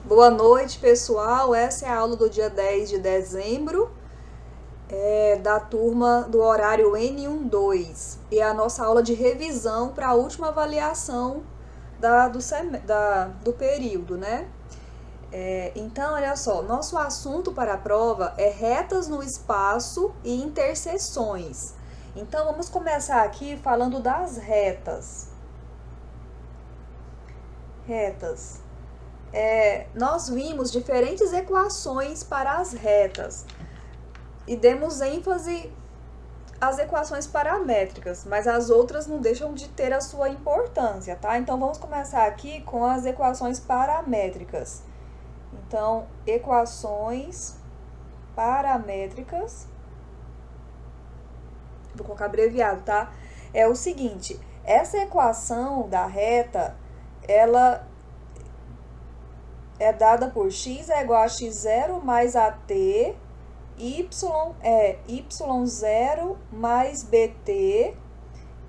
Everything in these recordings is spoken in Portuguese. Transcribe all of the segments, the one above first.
Boa noite, pessoal. Essa é a aula do dia 10 de dezembro, da turma do horário N12. E é a nossa aula de revisão para a última avaliação do período, né? Então, olha só, nosso assunto para a prova é retas no espaço e interseções. Então, vamos começar aqui falando das retas. Retas. Nós vimos diferentes equações para as retas e demos ênfase às equações paramétricas, mas as outras não deixam de ter a sua importância, tá? Então, vamos começar aqui com as equações paramétricas. Então, equações paramétricas, vou colocar abreviado, tá? É o seguinte, essa equação da reta, ela é dada por x é igual a x0 mais at, y é y0 mais bt,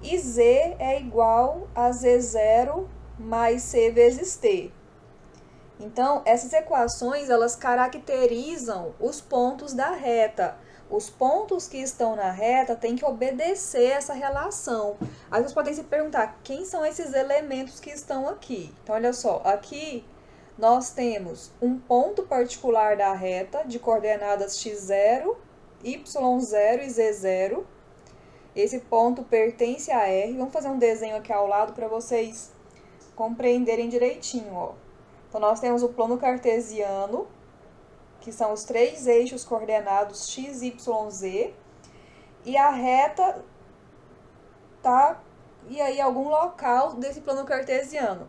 e z é igual a z0 mais c vezes t. Então, essas equações, elas caracterizam os pontos da reta. Os pontos que estão na reta têm que obedecer essa relação. Aí vocês podem se perguntar, quem são esses elementos que estão aqui? Então, olha só, aqui nós temos um ponto particular da reta de coordenadas x0, y0 e z0. Esse ponto pertence a R. Vamos fazer um desenho aqui ao lado para vocês compreenderem direitinho, ó. Então, nós temos o plano cartesiano, que são os três eixos coordenados x, y, z, e a reta tá e aí algum local desse plano cartesiano.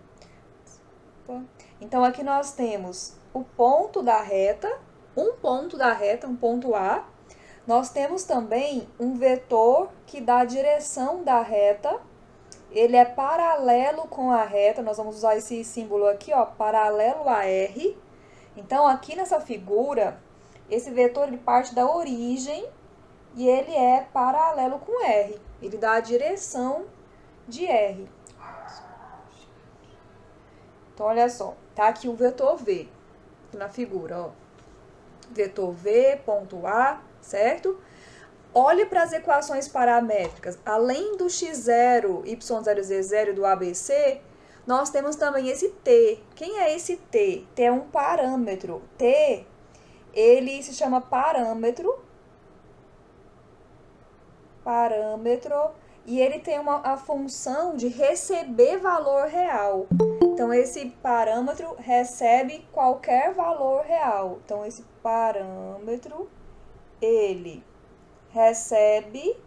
Então, aqui nós temos o ponto da reta, um ponto A. Nós temos também um vetor que dá a direção da reta. Ele é paralelo com a reta, nós vamos usar esse símbolo aqui, ó, paralelo a R. Então, aqui nessa figura, esse vetor ele parte da origem e ele é paralelo com R. Ele dá a direção de R. Então, olha só, tá aqui o vetor V, na figura, ó. Vetor V, ponto A, certo? Olhe para as equações paramétricas. Além do x0, y0, z0 e do ABC, nós temos também esse t. Quem é esse t? T é um parâmetro. T, ele se chama parâmetro, e ele tem a função de receber valor real. Então, esse parâmetro recebe qualquer valor real. Então, esse parâmetro, ele recebe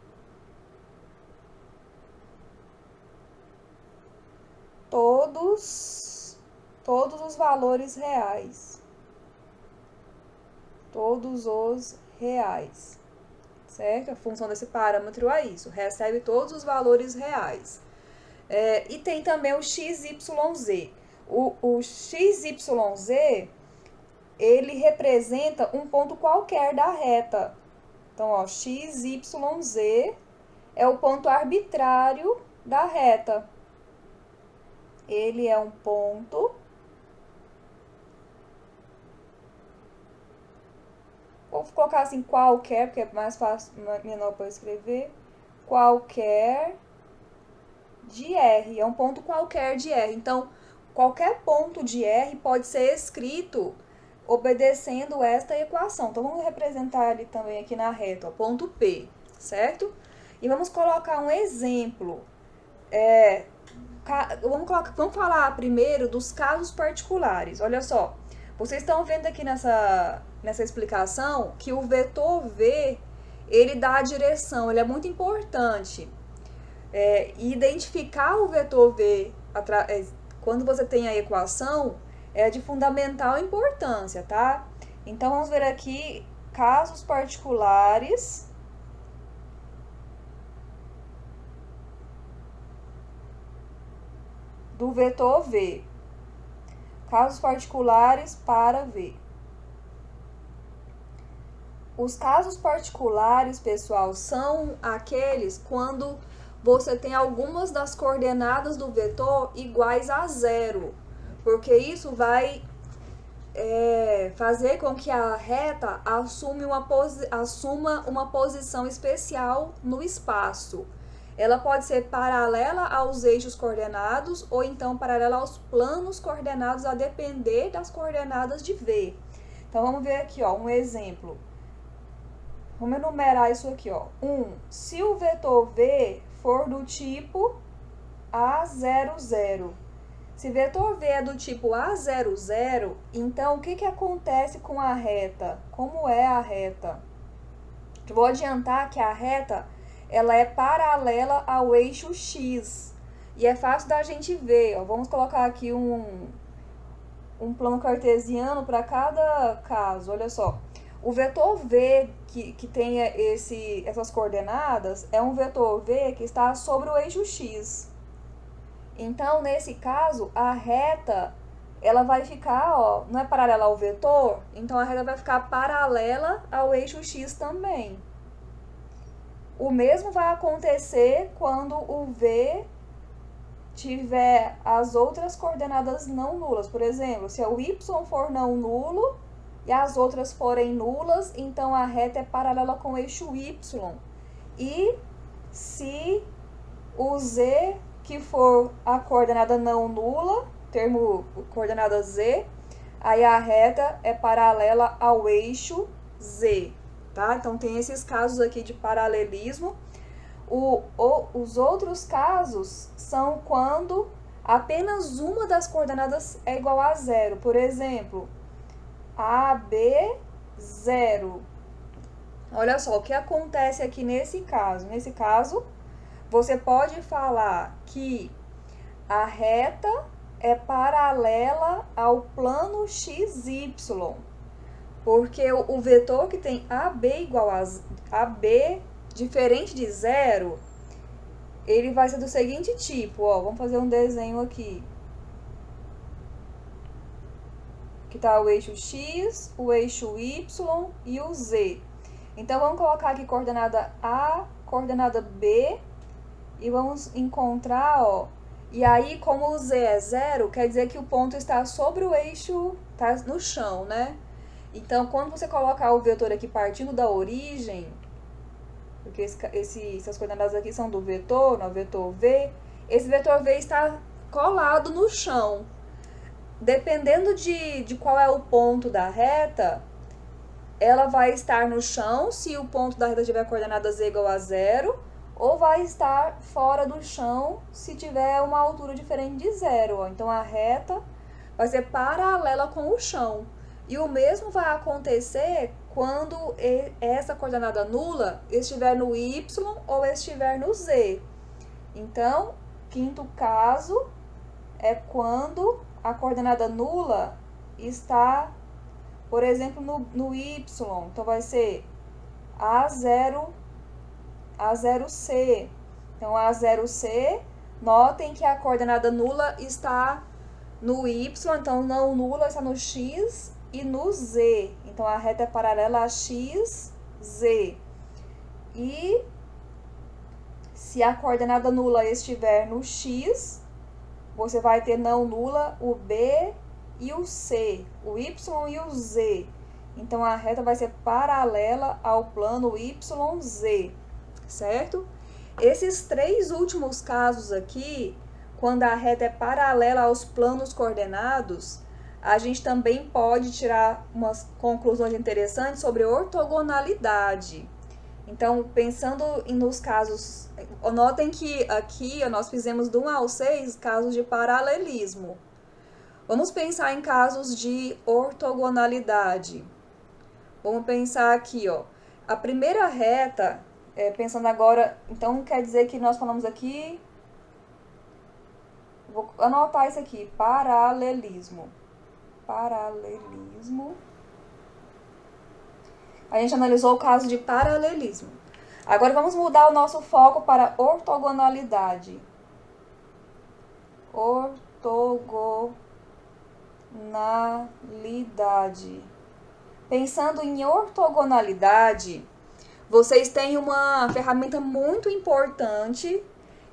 todos os valores reais. Todos os reais. Certo? A função desse parâmetro é isso. Recebe todos os valores reais. E tem também o XYZ. O XYZ, ele representa um ponto qualquer da reta. Então, ó, XYZ é o ponto arbitrário da reta. Ele é um ponto. Vou colocar assim, qualquer, porque é mais fácil, menor para eu escrever. Qualquer de R. É um ponto qualquer de R. Então, qualquer ponto de R pode ser escrito obedecendo esta equação. Então, vamos representar ele também aqui na reta, ó, ponto P, certo? E vamos colocar um exemplo. Vamos falar primeiro dos casos particulares. Olha só, vocês estão vendo aqui nessa explicação que o vetor V, ele dá a direção, ele é muito importante. Identificar o vetor V quando você tem a equação é de fundamental importância, tá? Então, vamos ver aqui casos particulares do vetor V. Casos particulares para V. Os casos particulares, pessoal, são aqueles quando você tem algumas das coordenadas do vetor iguais a zero, porque isso vai fazer com que a reta assuma uma posição especial no espaço. Ela pode ser paralela aos eixos coordenados ou então paralela aos planos coordenados, a depender das coordenadas de V. Então, vamos ver aqui, ó, um exemplo. Vamos enumerar isso aqui, ó. Se o vetor V for do tipo A00, se vetor V é do tipo A00, então o que acontece com a reta? Como é a reta? Eu vou adiantar que a reta ela é paralela ao eixo X. E é fácil da gente ver. Ó. Vamos colocar aqui um plano cartesiano para cada caso. Olha só. O vetor V que tem essas coordenadas é um vetor V que está sobre o eixo X. Então, nesse caso, a reta, ela vai ficar, ó, não é paralela ao vetor? Então, a reta vai ficar paralela ao eixo X também. O mesmo vai acontecer quando o V tiver as outras coordenadas não nulas. Por exemplo, se o Y for não nulo e as outras forem nulas, então a reta é paralela com o eixo Y. E se o Z que for a coordenada não nula, termo coordenada Z, aí a reta é paralela ao eixo Z, tá? Então, tem esses casos aqui de paralelismo. Os outros casos são quando apenas uma das coordenadas é igual a zero. Por exemplo, AB0. Olha só, o que acontece aqui nesse caso? Nesse caso, você pode falar que a reta é paralela ao plano XY, porque o vetor que tem AB igual a AB diferente de zero, ele vai ser do seguinte tipo, ó, vamos fazer um desenho aqui. Que tá o eixo X, o eixo Y e o Z. Então, vamos colocar aqui coordenada A, coordenada B, e vamos encontrar, ó, e aí, como o Z é zero, quer dizer que o ponto está sobre o eixo, tá no chão, né? Então, quando você colocar o vetor aqui partindo da origem, porque essas coordenadas aqui são do vetor, no vetor V, esse vetor V está colado no chão. Dependendo de qual é o ponto da reta, ela vai estar no chão, se o ponto da reta tiver coordenada Z igual a zero, ou vai estar fora do chão se tiver uma altura diferente de zero. Então, a reta vai ser paralela com o chão. E o mesmo vai acontecer quando essa coordenada nula estiver no Y ou estiver no Z. Então, quinto caso é quando a coordenada nula está, por exemplo, no Y. Então, vai ser A0C. Então, A0C, notem que a coordenada nula está no Y, então não nula está no X e no Z. Então, a reta é paralela a X, Z. E se a coordenada nula estiver no X, você vai ter não nula o B e o C, o Y e o Z. Então, a reta vai ser paralela ao plano YZ, certo? Esses três últimos casos aqui, quando a reta é paralela aos planos coordenados, a gente também pode tirar umas conclusões interessantes sobre ortogonalidade. Então, pensando nos casos, notem que aqui nós fizemos do 1 ao 6 casos de paralelismo. Vamos pensar em casos de ortogonalidade. Vamos pensar aqui, ó. A primeira reta, pensando agora, então quer dizer que nós falamos aqui, vou anotar isso aqui, paralelismo. Paralelismo. A gente analisou o caso de paralelismo. Agora vamos mudar o nosso foco para ortogonalidade. Ortogonalidade. Pensando em ortogonalidade, vocês têm uma ferramenta muito importante,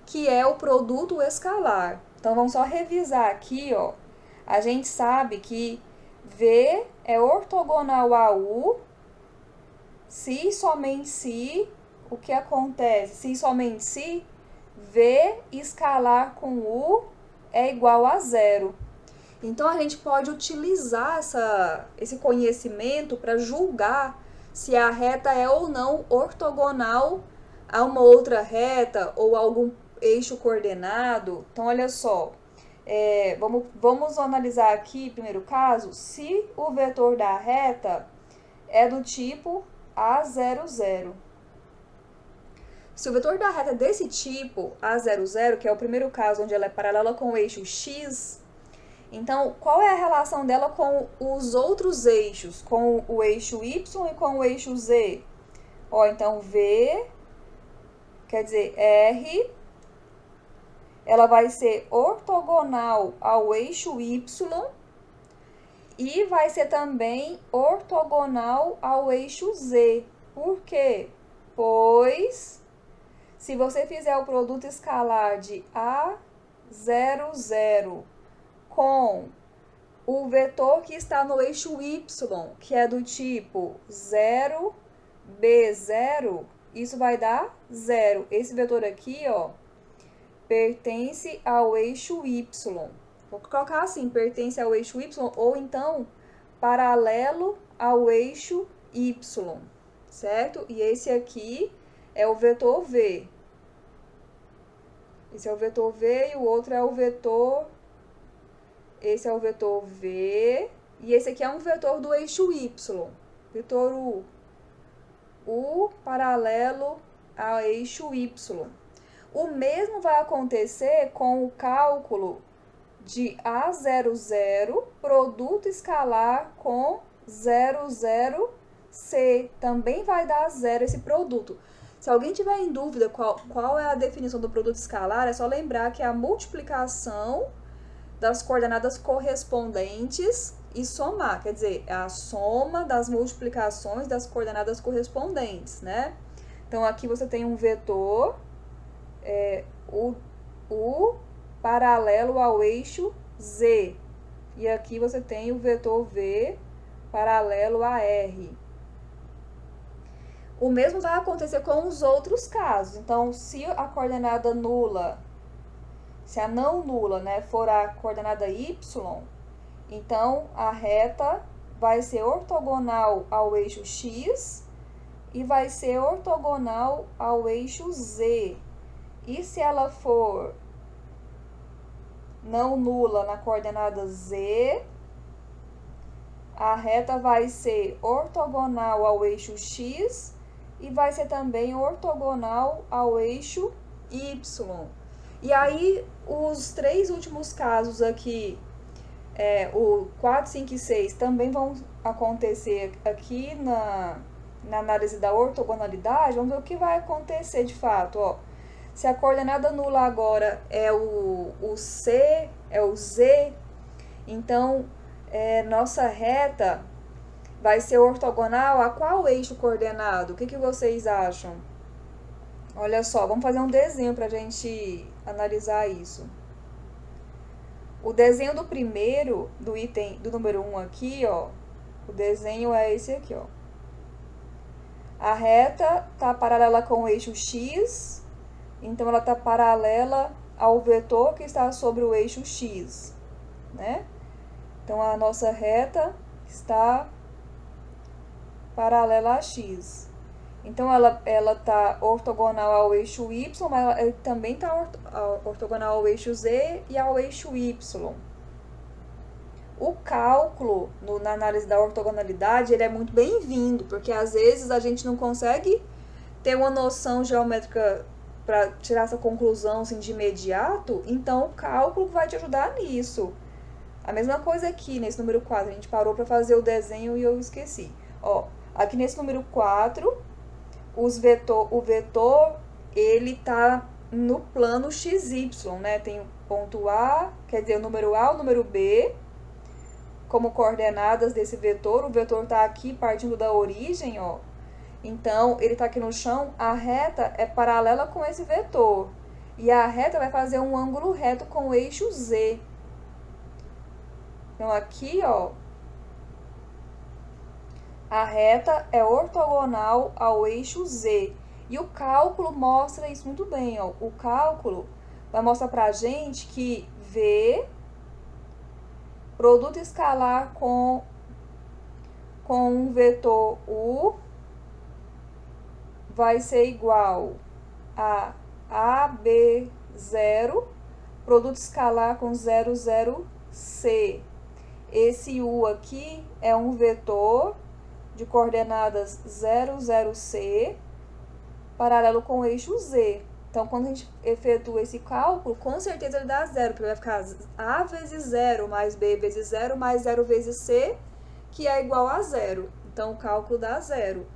que é o produto escalar. Então, vamos só revisar aqui, ó. A gente sabe que V é ortogonal a U, se e somente se, o que acontece? Se e somente se, V escalar com U é igual a zero. Então, a gente pode utilizar esse conhecimento para julgar se a reta é ou não ortogonal a uma outra reta ou algum eixo coordenado. Então, olha só, vamos analisar aqui, primeiro caso, se o vetor da reta é do tipo A00. Se o vetor da reta é desse tipo, A00, que é o primeiro caso onde ela é paralela com o eixo X, então, qual é a relação dela com os outros eixos, com o eixo Y e com o eixo Z? Ó, então, V, quer dizer, R, ela vai ser ortogonal ao eixo Y e vai ser também ortogonal ao eixo Z. Por quê? Pois, se você fizer o produto escalar de A00 com o vetor que está no eixo Y, que é do tipo 0, B0, isso vai dar 0. Esse vetor aqui, ó, pertence ao eixo Y. Vou colocar assim, pertence ao eixo Y, ou então paralelo ao eixo Y, certo? E esse aqui é o vetor V. Esse é o vetor V e o outro é o vetor... Esse é o vetor V, e esse aqui é um vetor do eixo Y, vetor U. U paralelo ao eixo Y. O mesmo vai acontecer com o cálculo de A00, produto escalar com 00C. Também vai dar zero esse produto. Se alguém tiver em dúvida qual é a definição do produto escalar, é só lembrar que é a multiplicação das coordenadas correspondentes e somar, quer dizer, é a soma das multiplicações das coordenadas correspondentes, né? Então, aqui você tem um vetor, U paralelo ao eixo Z, e aqui você tem o vetor V paralelo a R. O mesmo vai acontecer com os outros casos. Então, se a coordenada nula, se a não nula, né, for a coordenada Y, então a reta vai ser ortogonal ao eixo X e vai ser ortogonal ao eixo Z. E se ela for não nula na coordenada Z, a reta vai ser ortogonal ao eixo X e vai ser também ortogonal ao eixo Y. E aí, os três últimos casos aqui, o 4, 5 e 6, também vão acontecer aqui na análise da ortogonalidade. Vamos ver o que vai acontecer de fato, ó. Se a coordenada nula agora é o C, é o Z, então, nossa reta vai ser ortogonal a qual eixo coordenado? O que vocês acham? Olha só, vamos fazer um desenho para a gente analisar isso. O desenho do primeiro, do item, do número 1 aqui, ó, o desenho é esse aqui, ó. A reta está paralela com o eixo X, então ela está paralela ao vetor que está sobre o eixo X, né? Então, a nossa reta está paralela a X. Então, ela está ortogonal ao eixo Y, mas ela também está ortogonal ao eixo Z e ao eixo Y. O cálculo na análise da ortogonalidade, ele é muito bem-vindo, porque às vezes a gente não consegue ter uma noção geométrica para tirar essa conclusão assim, de imediato, então o cálculo vai te ajudar nisso. A mesma coisa aqui nesse número 4, a gente parou para fazer o desenho e eu esqueci. Ó, aqui nesse número 4, o vetor, ele tá no plano XY, né? Tem o ponto A, quer dizer, o número A, o número B, como coordenadas desse vetor. O vetor tá aqui partindo da origem, ó. Então, ele tá aqui no chão, a reta é paralela com esse vetor. E a reta vai fazer um ângulo reto com o eixo Z. Então, aqui, ó, a reta é ortogonal ao eixo Z. E o cálculo mostra isso muito bem, ó. O cálculo vai mostrar pra gente que V, produto escalar com um vetor U, vai ser igual a AB0, produto escalar com 00C. Esse U aqui é um vetor de coordenadas 00C, paralelo com o eixo Z. Então, quando a gente efetua esse cálculo, com certeza ele dá zero, porque vai ficar A vezes 0 mais B vezes 0 mais 0 vezes C, que é igual a zero. Então, o cálculo dá zero.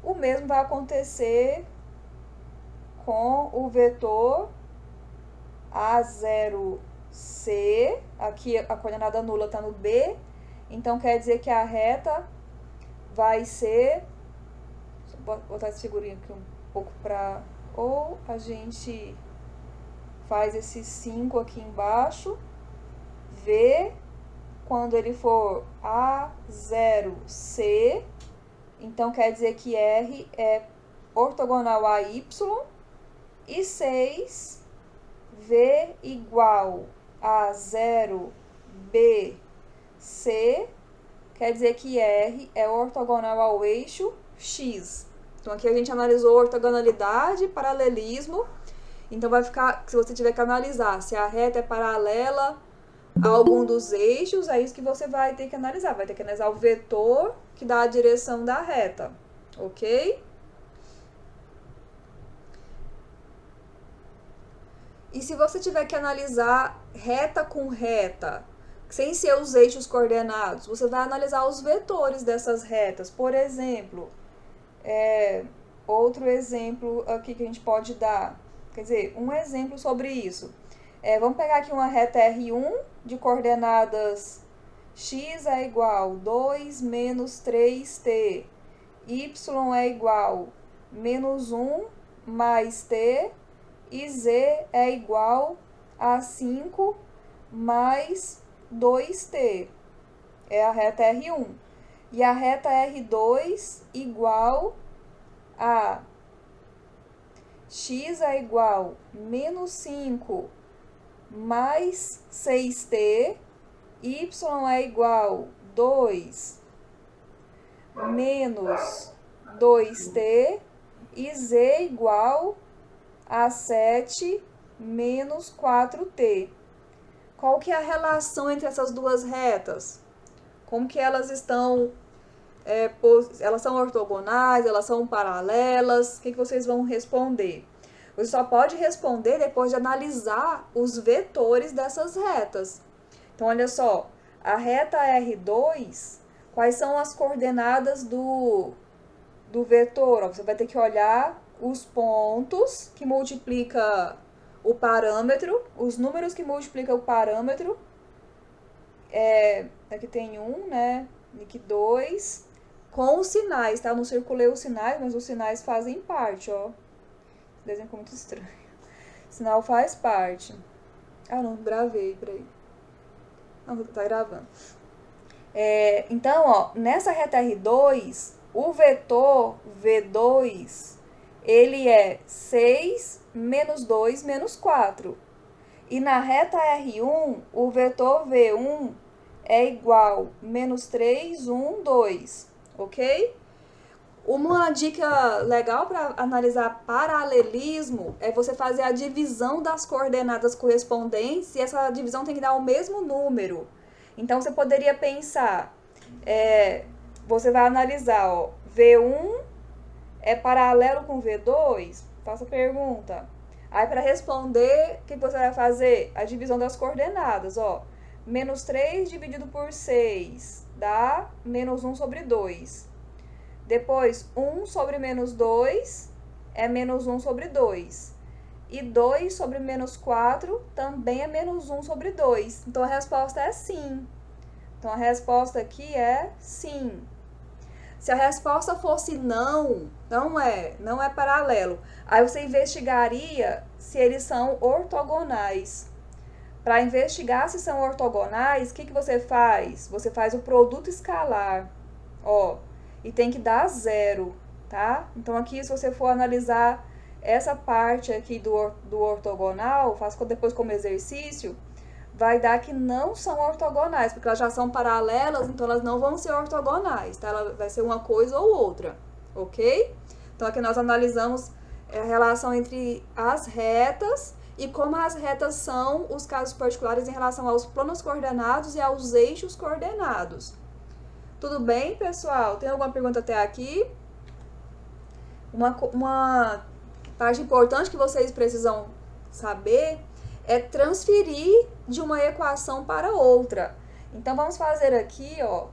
O mesmo vai acontecer com o vetor A0C. Aqui a coordenada nula está no B. Então, quer dizer que a reta vai ser... Vou botar essa figurinha aqui um pouco para... Ou a gente faz esse 5 aqui embaixo. V, quando ele for A0C, então quer dizer que R é ortogonal a Y. E 6, V igual a 0BC, quer dizer que R é ortogonal ao eixo X. Então, aqui a gente analisou ortogonalidade, paralelismo. Então, vai ficar, se você tiver que analisar se a reta é paralela a algum dos eixos, é isso que você vai ter que analisar. Vai ter que analisar o vetor que dá a direção da reta, ok? E se você tiver que analisar reta com reta, sem ser os eixos coordenados, você vai analisar os vetores dessas retas. Por exemplo, outro exemplo aqui que a gente pode dar, quer dizer, um exemplo sobre isso. Vamos pegar aqui uma reta R1 de coordenadas x é igual 2 menos 3t, y é igual menos 1 mais t, e z é igual a 5 mais 2t. É a reta R1. E a reta R2 igual a x é igual menos 5 mais 6t, y é igual 2 menos 2t, e z igual a 7 menos 4t. Qual que é a relação entre essas duas retas? Como que elas estão, elas são ortogonais, elas são paralelas? O que vocês vão responder? Você só pode responder depois de analisar os vetores dessas retas. Então, olha só, a reta R2, quais são as coordenadas do vetor? Você vai ter que olhar os pontos que multiplica o parâmetro, os números que multiplicam o parâmetro. Aqui tem 1, né? Aqui 2. Com os sinais, tá? Eu não circulei os sinais, mas os sinais fazem parte, ó. Esse desenho ficou muito estranho. O sinal faz parte. Ah, não gravei, peraí. Não, tá gravando. Então, ó, nessa reta R2, o vetor V2, ele é 6 menos 2 menos 4. E na reta R1, o vetor V1 é igual menos 3, 1, 2, ok? Uma dica legal para analisar paralelismo é você fazer a divisão das coordenadas correspondentes, e essa divisão tem que dar o mesmo número. Então, você poderia pensar, você vai analisar, ó, V1 é paralelo com V2? Faça a pergunta. Aí, para responder, o que você vai fazer? A divisão das coordenadas, ó. Menos 3 dividido por 6 dá menos 1 sobre 2. Depois, 1 sobre menos 2 é menos 1 sobre 2. E 2 sobre menos 4 também é menos 1 sobre 2. Então, a resposta é sim. Então, a resposta aqui é sim. Se a resposta fosse não é paralelo, aí você investigaria se eles são ortogonais. Para investigar se são ortogonais, o que você faz? Você faz o produto escalar. Ó, e tem que dar 0, tá? Então, aqui, se você for analisar essa parte aqui do ortogonal, faço depois como exercício, vai dar que não são ortogonais, porque elas já são paralelas, então elas não vão ser ortogonais, tá? Ela vai ser uma coisa ou outra, ok? Então, aqui nós analisamos a relação entre as retas e como as retas são os casos particulares em relação aos planos coordenados e aos eixos coordenados. Tudo bem, pessoal? Tem alguma pergunta até aqui? Uma parte importante que vocês precisam saber é transferir de uma equação para outra. Então, vamos fazer aqui, ó,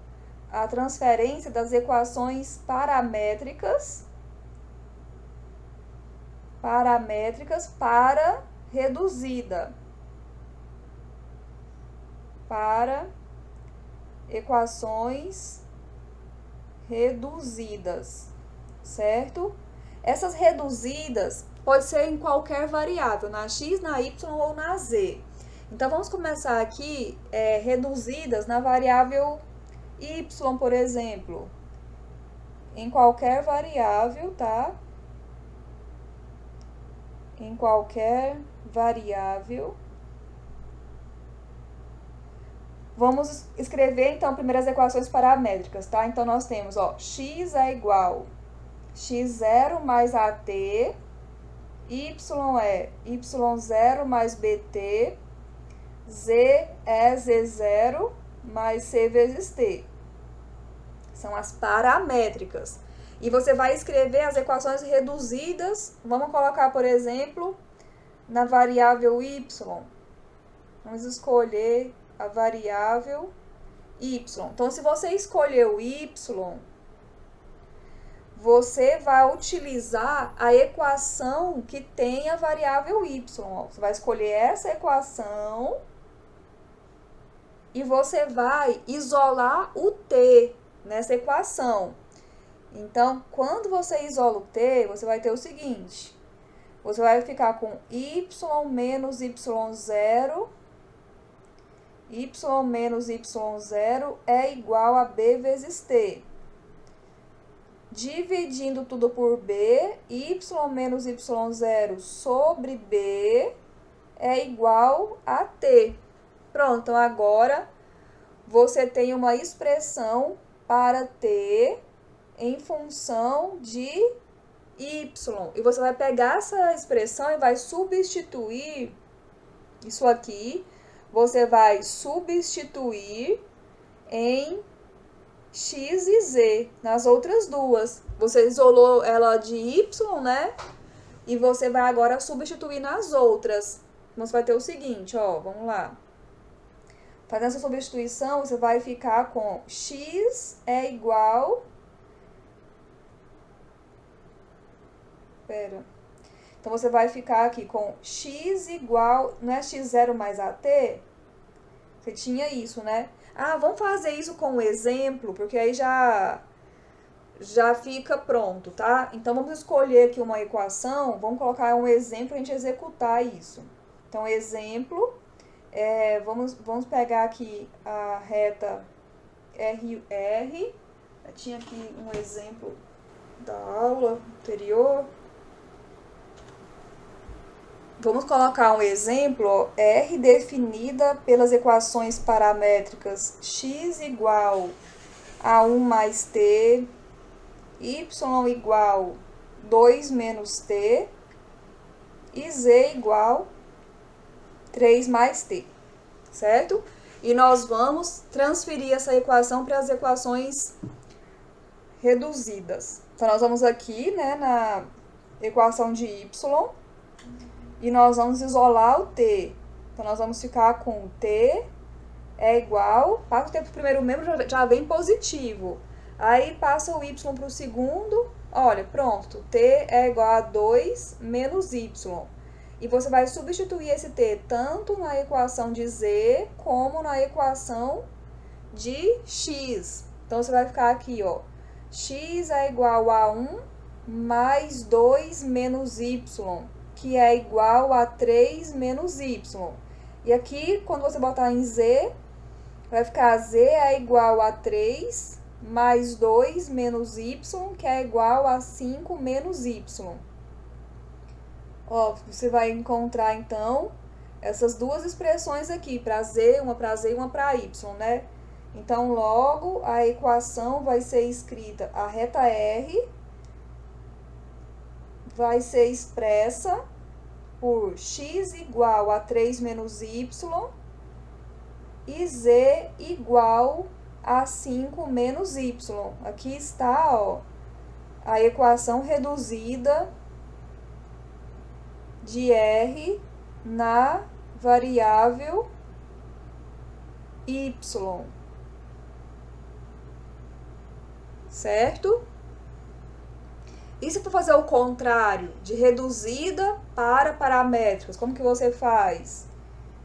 a transferência das equações paramétricas para reduzida. Para equações reduzidas, certo? Essas reduzidas pode ser em qualquer variável, na x, na y ou na z. Então, vamos começar aqui reduzidas na variável y, por exemplo. Em qualquer variável, tá? Em qualquer variável. Vamos escrever, então, primeiro as equações paramétricas, tá? Então, nós temos, ó, x é igual x0 mais at, y é y0 mais bt, z é z0 mais c vezes t. São as paramétricas. E você vai escrever as equações reduzidas, vamos colocar, por exemplo, na variável y. Vamos escolher a variável y. Então, se você escolher o y, você vai utilizar a equação que tem a variável y. Você vai escolher essa equação e você vai isolar o t nessa equação. Então, quando você isola o t, você vai ter o seguinte: você vai ficar com y menos y0, y menos y0 é igual a b vezes t. Dividindo tudo por b, y menos y0 sobre b é igual a t. Pronto, então agora você tem uma expressão para t em função de y. E você vai pegar essa expressão e vai substituir isso aqui. Você vai substituir em x e z, nas outras duas. Você isolou ela de y, né? E você vai agora substituir nas outras. Então, você vai ter o seguinte, ó, vamos lá. Fazendo essa substituição, você vai ficar com x é igual... Então, você vai ficar aqui com x igual... Não é x0 mais at? Você tinha isso, né? Ah, vamos fazer isso com um exemplo, porque aí já fica pronto, tá? Então, vamos escolher aqui uma equação, vamos colocar um exemplo para a gente executar isso. Então, exemplo, vamos pegar aqui a reta RR. Eu tinha aqui um exemplo da aula anterior. Vamos colocar um exemplo, ó, R definida pelas equações paramétricas x igual a 1 mais t, y igual 2 menos t e z igual 3 mais t, certo? E nós vamos transferir essa equação para as equações reduzidas. Então, nós vamos aqui, né, na equação de y, e nós vamos isolar o t. Então, nós vamos ficar com t é igual... Passa o t para o primeiro membro, já vem positivo. Aí, passa o y para o segundo. Olha, pronto. T é igual a 2 menos y. E você vai substituir esse t tanto na equação de z como na equação de x. Então, você vai ficar aqui, ó. X é igual a 1 mais 2 menos y, que é igual a 3 menos y. E aqui, quando você botar em z, vai ficar z é igual a 3 mais 2 menos y, que é igual a 5 menos y. Ó, você vai encontrar, então, essas duas expressões aqui, para z, uma para z e uma para y, né? Então, logo, a equação vai ser escrita, a reta R vai ser expressa por x igual a 3 menos y e z igual a 5 menos y. Aqui está, ó, a equação reduzida de R na variável y, certo? E se for fazer o contrário, de reduzida para paramétricas, como que você faz?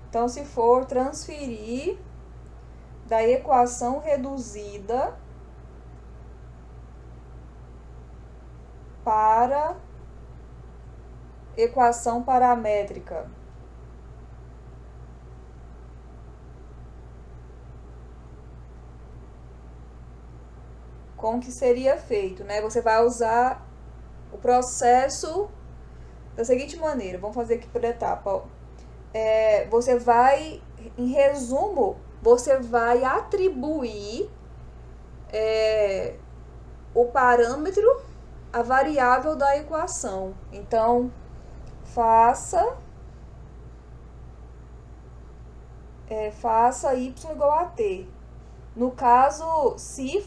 Então, se for transferir da equação reduzida para equação paramétrica. Como que seria feito, né? Você vai usar o processo da seguinte maneira. Vamos fazer aqui por etapa. Você vai, em resumo, você vai atribuir o parâmetro à variável da equação. Então, faça y igual a t. No caso, se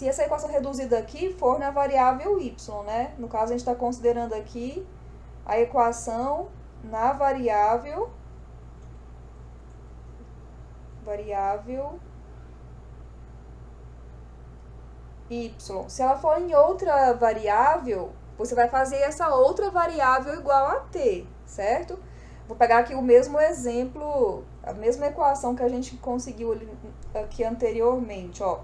essa equação reduzida aqui for na variável y, né? No caso, a gente está considerando aqui a equação na variável y. Se ela for em outra variável, você vai fazer essa outra variável igual a t, certo? Vou pegar aqui o mesmo exemplo, a mesma equação que a gente conseguiu aqui anteriormente, ó.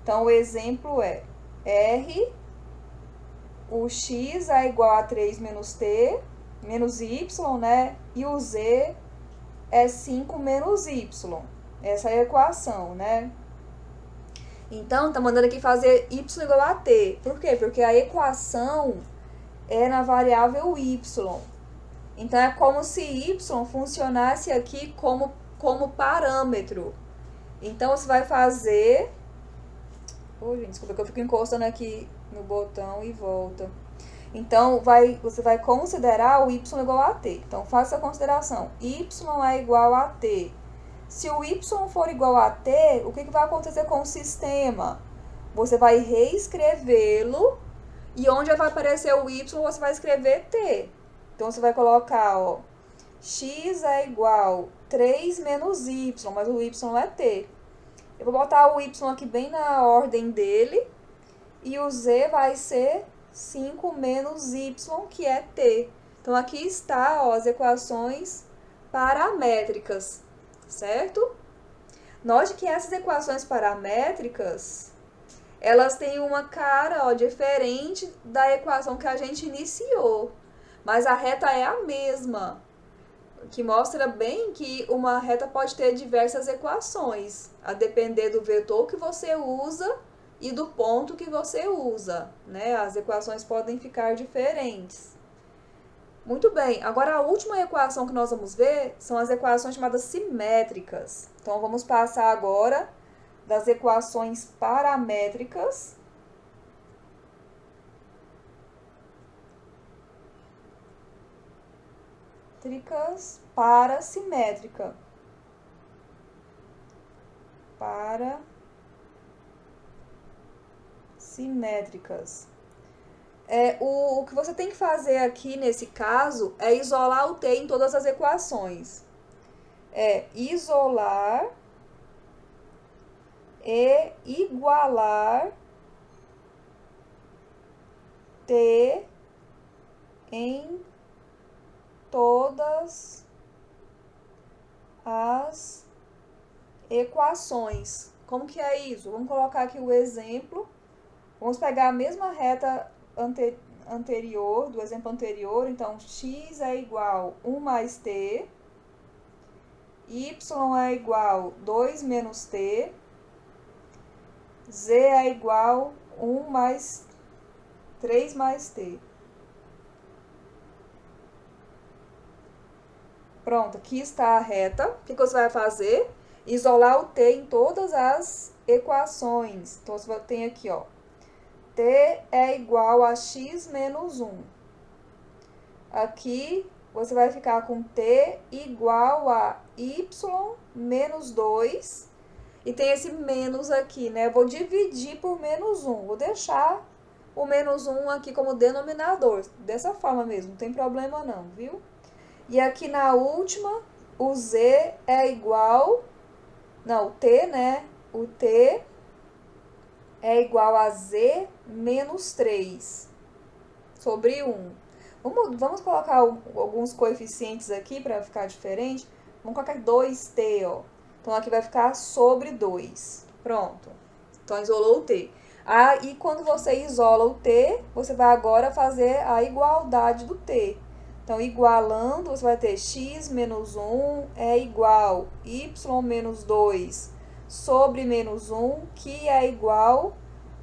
Então, o exemplo é R, o x é igual a 3 menos t, menos y, né? E o z é 5 menos y. Essa é a equação, né? Então, tá mandando aqui fazer y igual a t. Por quê? Porque a equação é na variável y. Então, é como se y funcionasse aqui como parâmetro. Então, você vai fazer... gente, desculpa que eu fico encostando aqui no botão e volta. Então, você vai considerar o y igual a t. Então, faça a consideração. Y é igual a t. Se o y for igual a t, o que vai acontecer com o sistema? Você vai reescrevê-lo e onde vai aparecer o y, você vai escrever t. Então, você vai colocar, ó, x é igual 3 menos y, mas o y é t. Eu vou botar o y aqui bem na ordem dele e o z vai ser 5 menos y, que é t. Então, aqui está, ó, as equações paramétricas, certo? Note que essas equações paramétricas, elas têm uma cara, ó, diferente da equação que a gente iniciou, mas a reta é a mesma, que mostra bem que uma reta pode ter diversas equações, a depender do vetor que você usa e do ponto que você usa, né? As equações podem ficar diferentes. Muito bem, agora a última equação que nós vamos ver são as equações chamadas simétricas. Então, vamos passar agora das equações paramétricas para simétrica. Para simétricas. O que você tem que fazer aqui nesse caso é isolar o t em todas as equações. Isolar e igualar t em todas as equações. Como que é isso? Vamos colocar aqui o exemplo. Vamos pegar a mesma reta anterior, do exemplo anterior. Então, x é igual a 1 mais t, y é igual a 2 menos t, Z é igual 1 mais 3 mais T. Pronto, aqui está a reta. O que você vai fazer? Isolar o T em todas as equações. Então, você tem aqui, ó. T é igual a x menos 1. Aqui, você vai ficar com T igual a y menos 2. E tem esse menos aqui, né? Eu vou dividir por menos 1. Vou deixar o menos 1 aqui como denominador. Dessa forma mesmo, não tem problema não, viu? E aqui na última, o Z é igual... Não, o T, né? O T é igual a Z menos 3 sobre 1. Vamos colocar alguns coeficientes aqui para ficar diferente. Vamos colocar 2T, ó. Então, aqui vai ficar sobre 2. Pronto. Então, isolou o T. E quando você isola o T, você vai agora fazer a igualdade do T. Então, igualando, você vai ter x menos 1 é igual y menos 2 sobre menos 1, que é igual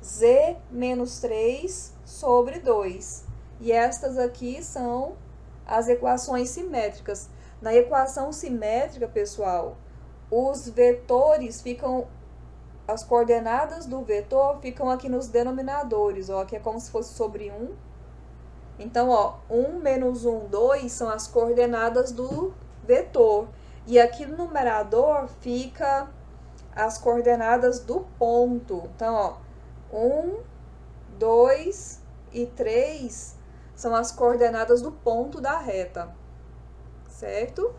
z menos 3 sobre 2. E estas aqui são as equações simétricas. Na equação simétrica, pessoal, os vetores ficam... As coordenadas do vetor ficam aqui nos denominadores, ó, que é como se fosse sobre 1. Então, ó, 1 menos 1, 2 são as coordenadas do vetor. E aqui no numerador fica as coordenadas do ponto. Então, ó, 1, 2 e 3 são as coordenadas do ponto da reta, certo?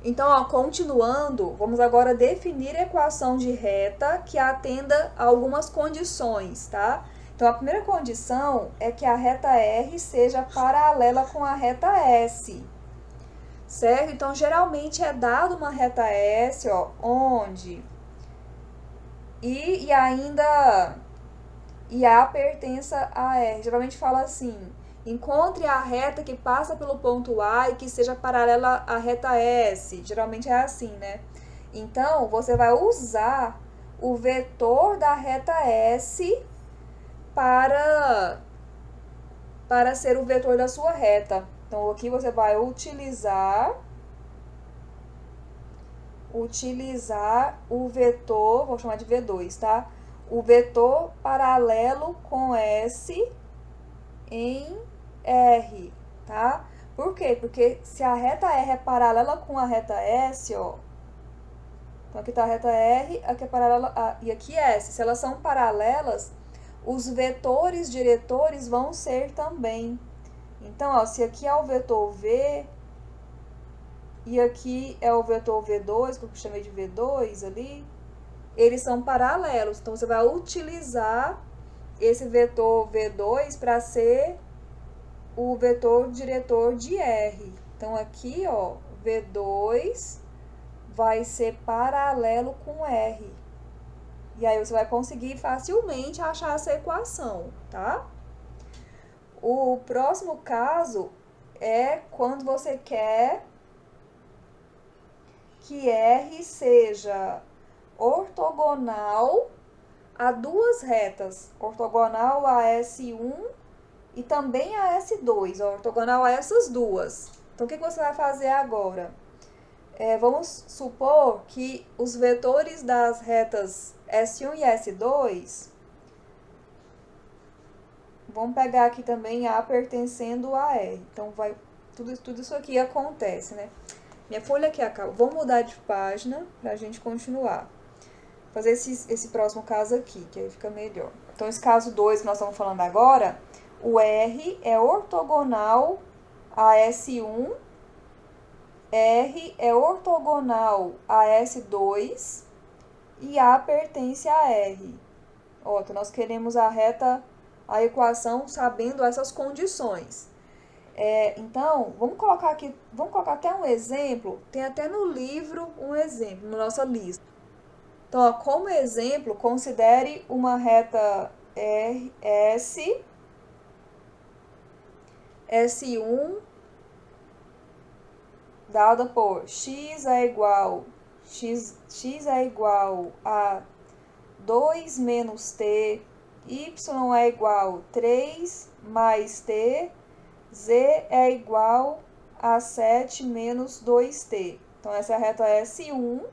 Então, ó, continuando, vamos agora definir a equação de reta que atenda a algumas condições, tá? Então, a primeira condição é que a reta R seja paralela com a reta S, certo? Então, geralmente é dado uma reta S, ó, onde e ainda A pertença a R. Geralmente fala assim: encontre a reta que passa pelo ponto A e que seja paralela à reta S. Geralmente é assim, né? Então, você vai usar o vetor da reta S para ser o vetor da sua reta. Então, aqui você vai utilizar o vetor, vou chamar de V2, tá? O vetor paralelo com S em R, tá? Por quê? Porque se a reta R é paralela com a reta S, ó, então aqui tá a reta R, aqui é paralela e aqui S. Se elas são paralelas, os vetores diretores vão ser também. Então, ó, se aqui é o vetor V e aqui é o vetor V2, que eu chamei de V2 ali, eles são paralelos. Então, você vai utilizar esse vetor V2 para ser o vetor diretor de R. Então, aqui, ó, V2 vai ser paralelo com R. E aí, você vai conseguir facilmente achar essa equação, tá? O próximo caso é quando você quer que R seja ortogonal a duas retas, ortogonal a S1 e também a S2, ortogonal a essas duas. Então, o que você vai fazer agora? Vamos supor que os vetores das retas S1 e S2, vamos pegar aqui também A pertencendo a R. Então, tudo isso aqui acontece, né? Minha folha aqui acaba. Vou mudar de página para a gente continuar. Fazer esse próximo caso aqui, que aí fica melhor. Então, esse caso 2 que nós estamos falando agora, o R é ortogonal a S1, R é ortogonal a S2 e A pertence a R. Ó, então, nós queremos a equação sabendo essas condições. Então, vamos colocar até um exemplo, tem até no livro um exemplo, na nossa lista. Então, ó, como exemplo, considere uma reta S1 dada por x é igual x é igual a 2 menos t, y é igual a 3 mais t, z é igual a 7 menos 2t. Então, essa é a reta S1.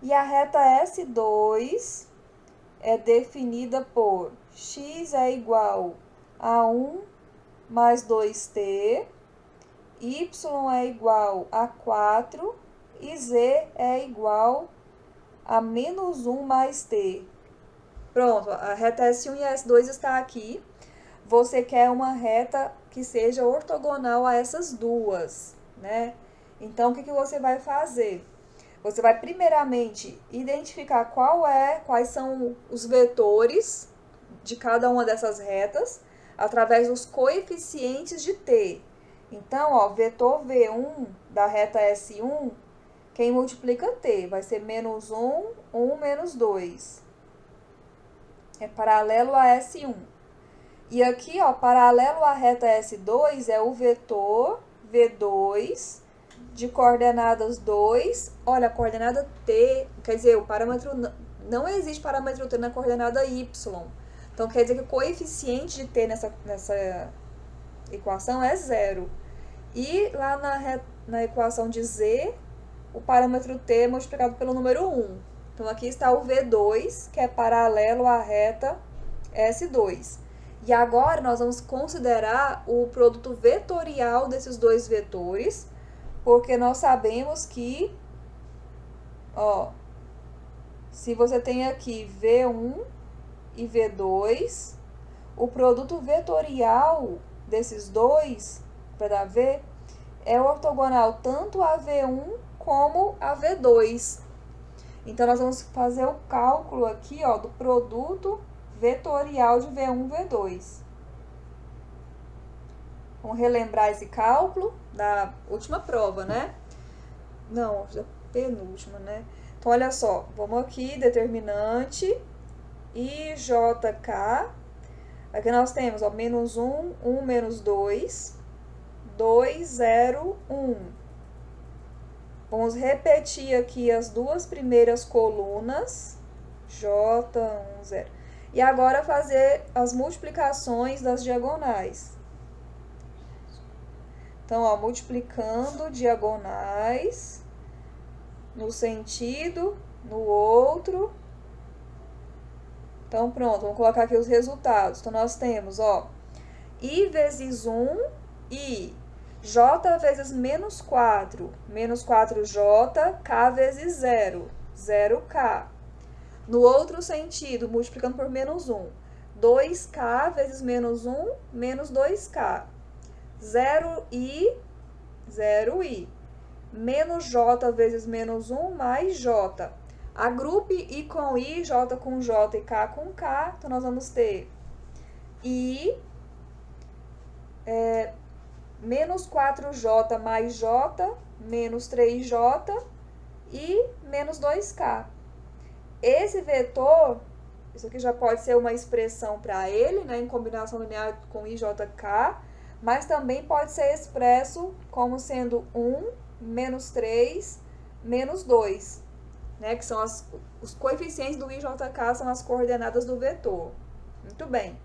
E a reta S2 é definida por x é igual a 1 mais 2t, y é igual a 4 e z é igual a menos 1 mais t. Pronto, a reta S1 e S2 está aqui. Você quer uma reta que seja ortogonal a essas duas, né? Então, o que você vai fazer? Você vai primeiramente identificar quais são os vetores de cada uma dessas retas através dos coeficientes de t. Então, ó, vetor V1 da reta S1, quem multiplica t vai ser menos 1, 1 menos 2. É paralelo a S1. E aqui, ó, paralelo à reta S2 é o vetor V2 de coordenadas 2. Olha, a coordenada t, quer dizer, o parâmetro não existe parâmetro t na coordenada y. Então, quer dizer que o coeficiente de t nessa equação é 0. E lá na equação de z, o parâmetro t é multiplicado pelo número 1. Então, aqui está o V2, que é paralelo à reta S2. E agora, nós vamos considerar o produto vetorial desses dois vetores, porque nós sabemos que, ó, se você tem aqui V1 e V2, o produto vetorial desses dois, vai dar V, é ortogonal tanto a V1 como a V2. Então, nós vamos fazer o cálculo aqui, ó, do produto vetorial de V1 e V2. Vamos relembrar esse cálculo da última prova, né? Não, da penúltima, né? Então, olha só, vamos aqui, determinante, IJK. Aqui nós temos, ó, menos 1, 1 menos 2, 2, 0, 1. Vamos repetir aqui as duas primeiras colunas, J1, 0. E agora fazer as multiplicações das diagonais. Então, ó, multiplicando diagonais no sentido, no outro. Então, pronto, vamos colocar aqui os resultados. Então, nós temos, ó, I vezes 1, I. J vezes menos 4, menos 4J, K vezes 0, 0K. No outro sentido, multiplicando por menos 1, 2K vezes menos 1, menos 2K. 0I, 0I. Menos J vezes menos 1, mais J. Agrupe I com I, J com J e K com K. Então, nós vamos ter I menos 4J mais J, menos 3J e menos 2K. Esse vetor, isso aqui já pode ser uma expressão para ele, né, em combinação linear com IJK, mas também pode ser expresso como sendo 1, menos 3, menos 2, né, que são os coeficientes do IJK, são as coordenadas do vetor. Muito bem.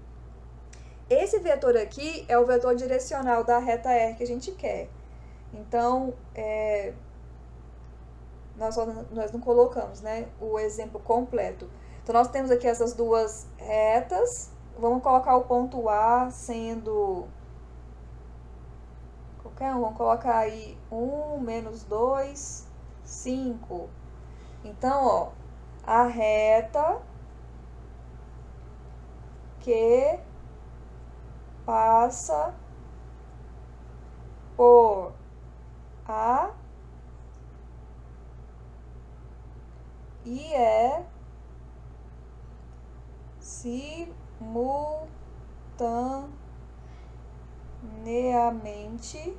Esse vetor aqui é o vetor direcional da reta R que a gente quer. Então, nós não colocamos, né, o exemplo completo. Então, nós temos aqui essas duas retas. Vamos colocar o ponto A sendo qualquer um. Vamos colocar aí 1, menos 2, 5. Então, ó, a reta que passa por A e é simultaneamente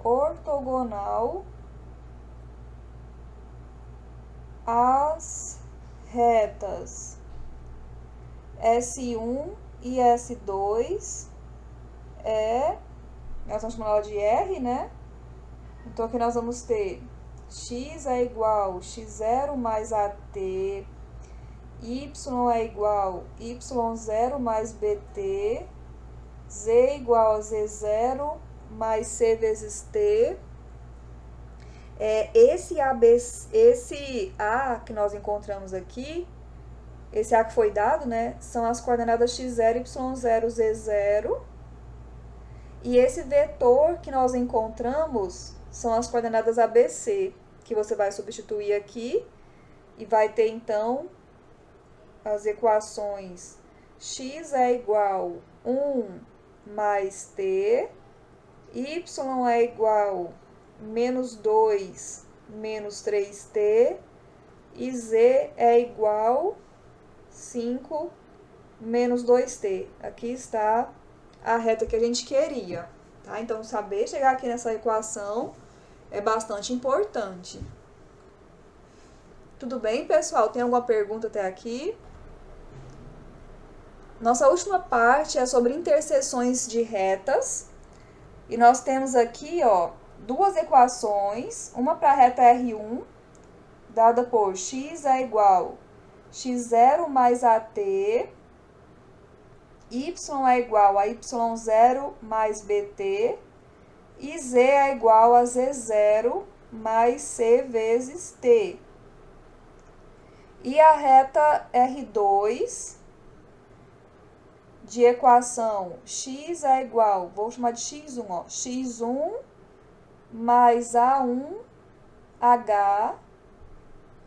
ortogonal às retas S1 e S2 nós vamos chamar ela de R, né? Então, aqui nós vamos ter x é igual x0 mais AT, y é igual y0 mais BT, z é igual a z0 mais c vezes t. Esse A que nós encontramos aqui, esse A que foi dado, né, são as coordenadas x0, y0, z0. E esse vetor que nós encontramos são as coordenadas ABC, que você vai substituir aqui e vai ter, então, as equações x é igual 1 mais t, y é igual menos 2 menos 3t, e z é igual 5 menos 2t. Aqui está a reta que a gente queria, tá? Então, saber chegar aqui nessa equação é bastante importante. Tudo bem, pessoal? Tem alguma pergunta até aqui? Nossa última parte é sobre interseções de retas. E nós temos aqui, ó, duas equações, uma para a reta R1, dada por x é igual x0 mais AT, y é igual a y0 mais BT, e z é igual a z0 mais c vezes t. E a reta R2, de equação x é igual, vou chamar de x1, ó, x1 mais A1H,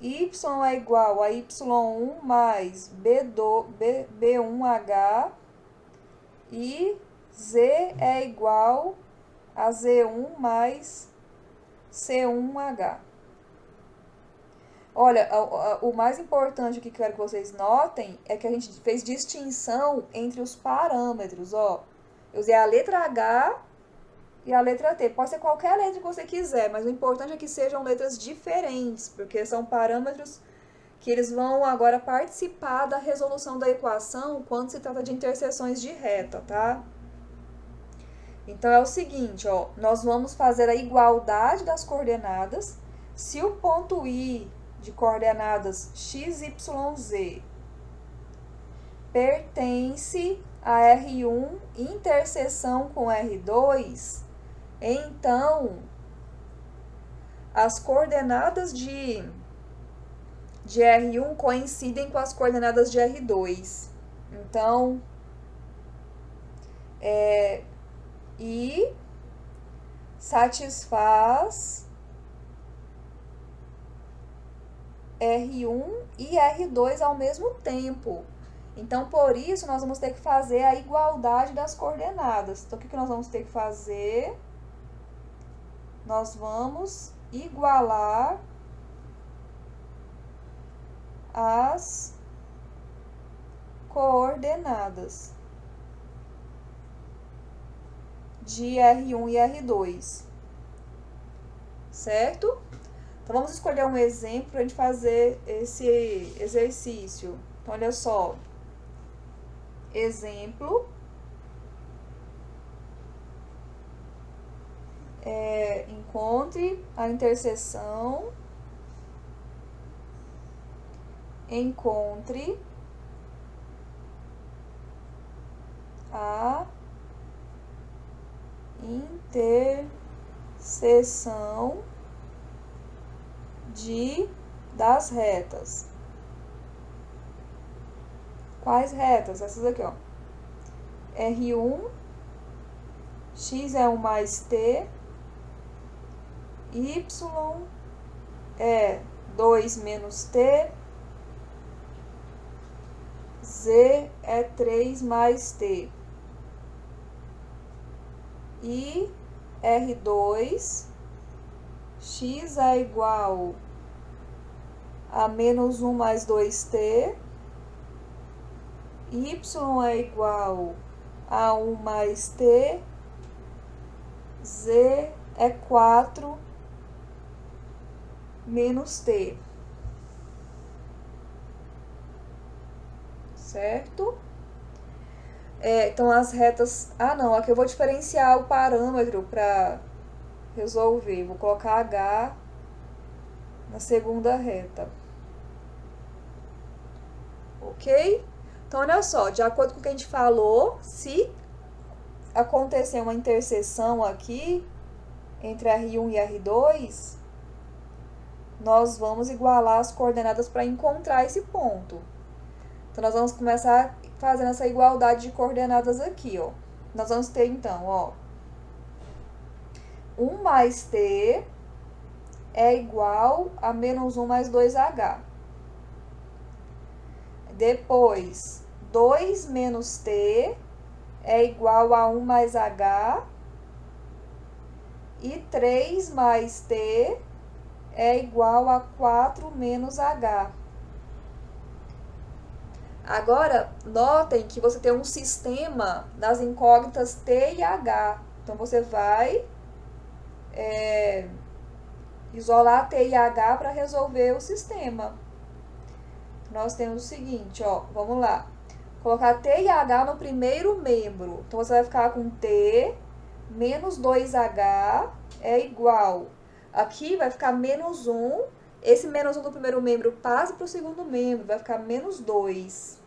y é igual a y1 mais B1H, e z é igual a z1 mais c1H. Olha, o mais importante que eu quero que vocês notem é que a gente fez distinção entre os parâmetros, ó. Eu usei a letra H e a letra T. Pode ser qualquer letra que você quiser, mas o importante é que sejam letras diferentes, porque são parâmetros que eles vão agora participar da resolução da equação quando se trata de interseções de reta, tá? Então, é o seguinte, ó, nós vamos fazer a igualdade das coordenadas. Se o ponto I de coordenadas x, y, z pertence a R1 interseção com R2, então as coordenadas de R1 coincidem com as coordenadas de R2. Então, I satisfaz R1 e R2 ao mesmo tempo. Então, por isso, nós vamos ter que fazer a igualdade das coordenadas. Então, o que nós vamos ter que fazer? Nós vamos igualar as coordenadas de R1 e R2, certo? Então, vamos escolher um exemplo para a gente fazer esse exercício. Então, olha só. Exemplo. Encontre a interseção. Encontre a interseção das retas. Quais retas? Essas aqui, ó. R1, x é 1 mais t, y é 2 menos t, z é 3 mais t. E R2, x é igual a menos 1 mais 2t, y é igual a 1 mais t, z é 4 menos t. Certo? Então, as retas... não, aqui eu vou diferenciar o parâmetro para resolver. Vou colocar H na segunda reta. Ok? Então, olha só, de acordo com o que a gente falou, se acontecer uma interseção aqui entre R1 e R2, nós vamos igualar as coordenadas para encontrar esse ponto. Então, nós vamos começar fazendo essa igualdade de coordenadas aqui, ó. Nós vamos ter, então, ó, 1 mais T é igual a menos 1 mais 2H. Depois, 2 menos T é igual a 1 mais H. E 3 mais T é igual a 4 menos H. Agora, notem que você tem um sistema das incógnitas T e H. Então, você vai isolar T e H para resolver o sistema. Nós temos o seguinte, ó, vamos lá. Colocar T e H no primeiro membro. Então, você vai ficar com T menos 2H é igual. Aqui vai ficar menos 1. Esse menos 1 do primeiro membro passa para o segundo membro. Vai ficar menos 2.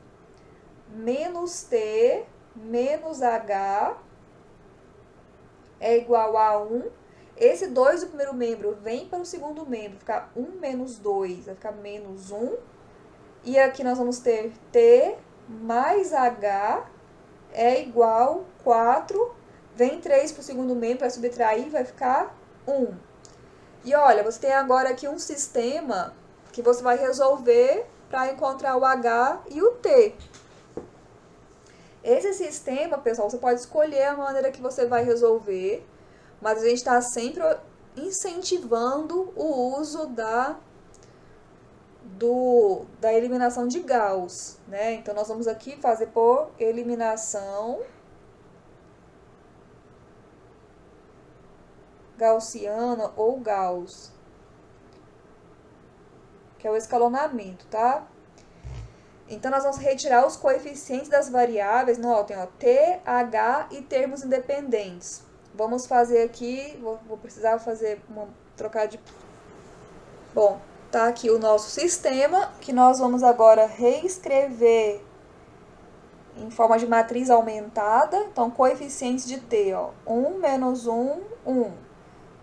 Menos T menos H é igual a 1. Esse 2 do primeiro membro vem para o segundo membro. Vai ficar 1 menos 2. Vai ficar menos 1. E aqui nós vamos ter T mais H é igual a 4. Vem 3 para o segundo membro, vai subtrair, vai ficar 1. E olha, você tem agora aqui um sistema que você vai resolver para encontrar o H e o T. Esse sistema, pessoal, você pode escolher a maneira que você vai resolver, mas a gente está sempre incentivando o uso da eliminação de Gauss, né? Então, nós vamos aqui fazer por eliminação gaussiana ou Gauss, que é o escalonamento, tá? Então, nós vamos retirar os coeficientes das variáveis, notem, ó, T, H e termos independentes. Vamos fazer aqui, vou precisar fazer trocar de... Bom, tá aqui o nosso sistema, que nós vamos agora reescrever em forma de matriz aumentada. Então, coeficientes de T, ó, 1, menos 1, 1.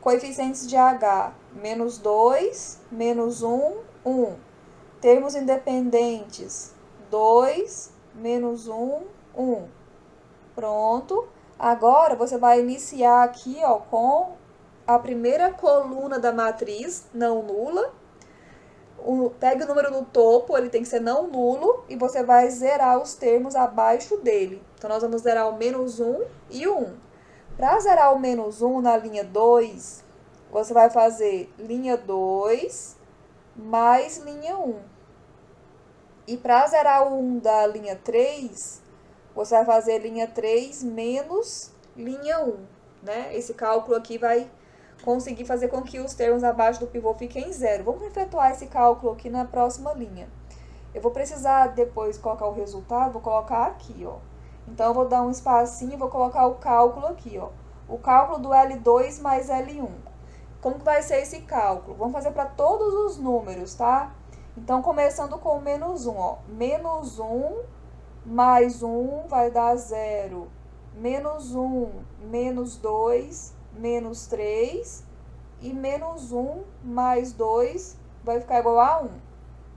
Coeficientes de H, menos 2, menos 1, 1. Termos independentes, 2, menos 1, 1. Pronto. Agora, você vai iniciar aqui, ó, com a primeira coluna da matriz não nula. Pegue o número no topo, ele tem que ser não nulo, e você vai zerar os termos abaixo dele. Então, nós vamos zerar o menos 1 e o 1. Para zerar o menos 1 na linha 2, você vai fazer linha 2 mais linha 1. E para zerar o 1 da linha 3, você vai fazer linha 3 menos linha 1. Né? Esse cálculo aqui vai conseguir fazer com que os termos abaixo do pivô fiquem zero. Vamos efetuar esse cálculo aqui na próxima linha. Eu vou precisar depois colocar o resultado, vou colocar aqui, ó. Então, eu vou dar um espacinho e vou colocar o cálculo aqui, ó. O cálculo do L2 mais L1. Como que vai ser esse cálculo? Vamos fazer para todos os números, tá? Então, começando com o menos 1, ó. Menos 1 mais 1 vai dar 0. Menos 1, menos 2, menos 3. E menos 1 mais 2 vai ficar igual a 1.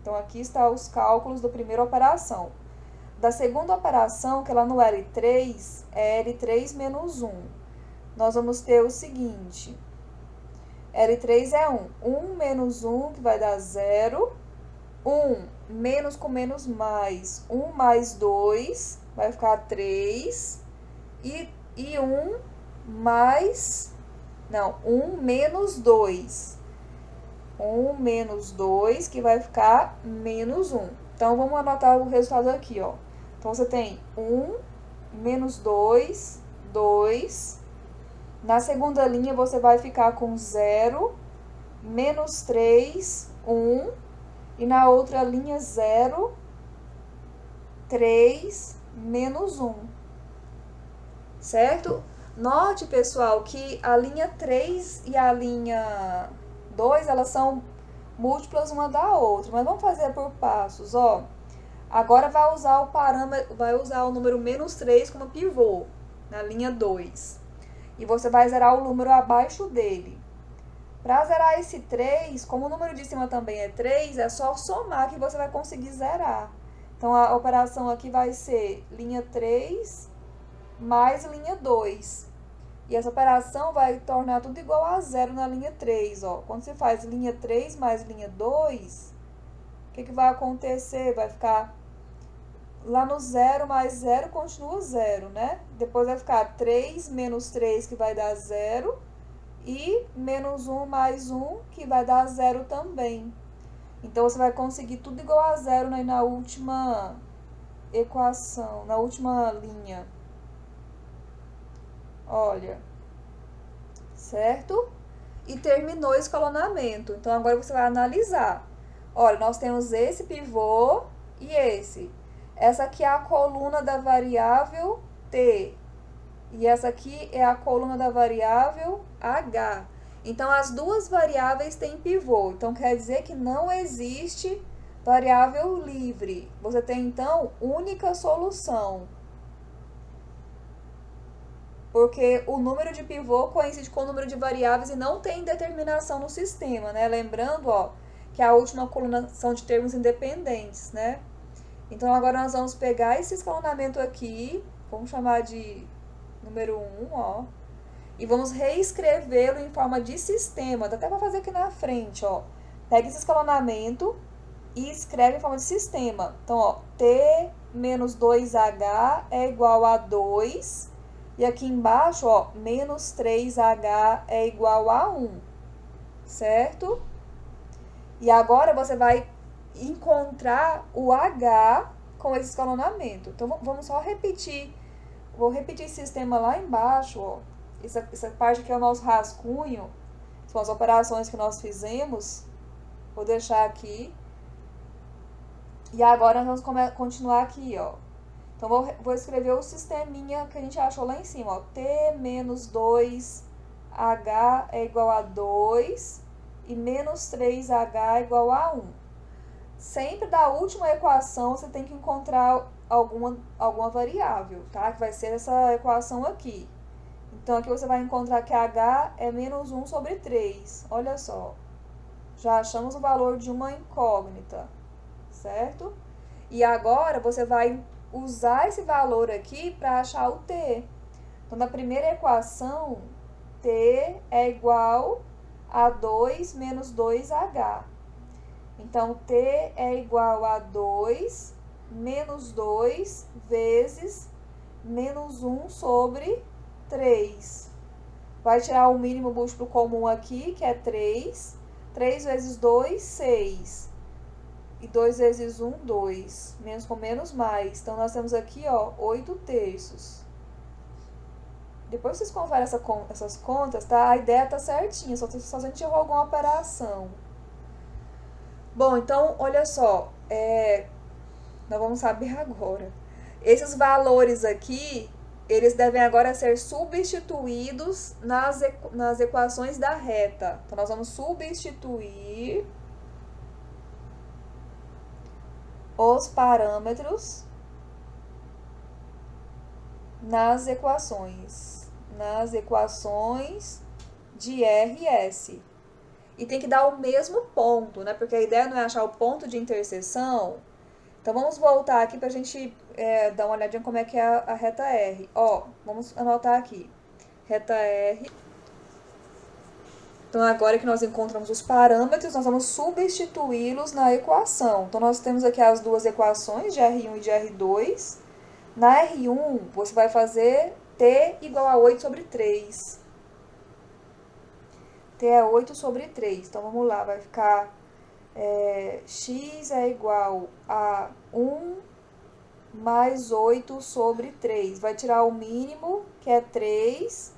Então, aqui estão os cálculos da primeira operação. Da segunda operação, que é lá no L3, é L3 menos 1. Nós vamos ter o seguinte. L3 é 1. 1 menos 1, que vai dar 0. 1 menos com menos mais. 1 mais 2, vai ficar 3. E 1 mais... Não, 1 menos 2. 1 menos 2, que vai ficar menos 1. Então, vamos anotar o resultado aqui, ó. Então, você tem 1 menos 2, 2. Na segunda linha, você vai ficar com 0, menos 3, 1. E na outra linha, 0, 3, menos 1. Certo? Note, pessoal, que a linha 3 e a linha 2, elas são múltiplas uma da outra. Mas vamos fazer por passos, ó. Agora vai usar o parâmetro, vai usar o número menos 3 como pivô, na linha 2. E você vai zerar o número abaixo dele. Para zerar esse 3, como o número de cima também é 3, é só somar que você vai conseguir zerar. Então, a operação aqui vai ser linha 3 mais linha 2. E essa operação vai tornar tudo igual a zero na linha 3, ó. Quando você faz linha 3 mais linha 2, o que vai acontecer? Vai ficar lá no 0 mais 0 continua 0, né? Depois vai ficar 3 menos 3, que vai dar 0, e menos 1 mais 1, que vai dar 0 também. Então, você vai conseguir tudo igual a 0 na última equação, na última linha. Olha, certo? E terminou o escalonamento. Então, agora você vai analisar. Olha, nós temos esse pivô e esse. Essa aqui é a coluna da variável t. E essa aqui é a coluna da variável h. Então, as duas variáveis têm pivô. Então, quer dizer que não existe variável livre. Você tem, então, única solução. Porque o número de pivô coincide com o número de variáveis e não tem determinação no sistema, né? Lembrando, ó, que a última coluna são de termos independentes, né? Então, agora nós vamos pegar esse escalonamento aqui, vamos chamar de número 1, ó, e vamos reescrevê-lo em forma de sistema. Dá até para fazer aqui na frente, ó. Pega esse escalonamento e escreve em forma de sistema. Então, ó, t menos 2h é igual a 2. E aqui embaixo, ó, menos 3h é igual a 1. Certo? E agora você vai encontrar o h com esse escalonamento. Então, vamos só repetir. Vou repetir esse sistema lá embaixo, ó. Essa parte aqui é o nosso rascunho. São as operações que nós fizemos. Vou deixar aqui. E agora nós vamos continuar aqui, ó. Então, vou escrever o sisteminha que a gente achou lá em cima, ó. T menos 2h é igual a 2 e menos 3h é igual a 1. Sempre da última equação você tem que encontrar alguma variável, tá? Que vai ser essa equação aqui. Então, aqui você vai encontrar que h é menos 1 sobre 3. Olha só. Já achamos o valor de uma incógnita, certo? E agora você vai usar esse valor aqui para achar o t. Então, na primeira equação, t é igual a 2 menos 2h. Então, t é igual a 2 menos 2 vezes menos 1 sobre 3. Vai tirar o mínimo múltiplo comum aqui, que é 3. 3 vezes 2, 6. E 2 vezes 1, 2. Menos com menos, mais. Então, nós temos aqui, ó, 8 terços. Depois vocês conferem essas contas, tá? A ideia tá certinha, só a gente errou alguma operação. Bom, então, olha só. Nós vamos saber agora. Esses valores aqui, eles devem agora ser substituídos nas equações da reta. Então, nós vamos substituir os parâmetros nas equações de R e S. E tem que dar o mesmo ponto, né? Porque a ideia não é achar o ponto de interseção. Então, vamos voltar aqui pra gente dar uma olhadinha como é que é a reta R. Ó, vamos anotar aqui. Reta R. Então, agora que nós encontramos os parâmetros, nós vamos substituí-los na equação. Então, nós temos aqui as duas equações, de R1 e de R2. Na R1, você vai fazer t igual a 8 sobre 3. T é 8 sobre 3. Então, vamos lá, vai ficar x é igual a 1 mais 8 sobre 3. Vai tirar o mínimo, que é 3.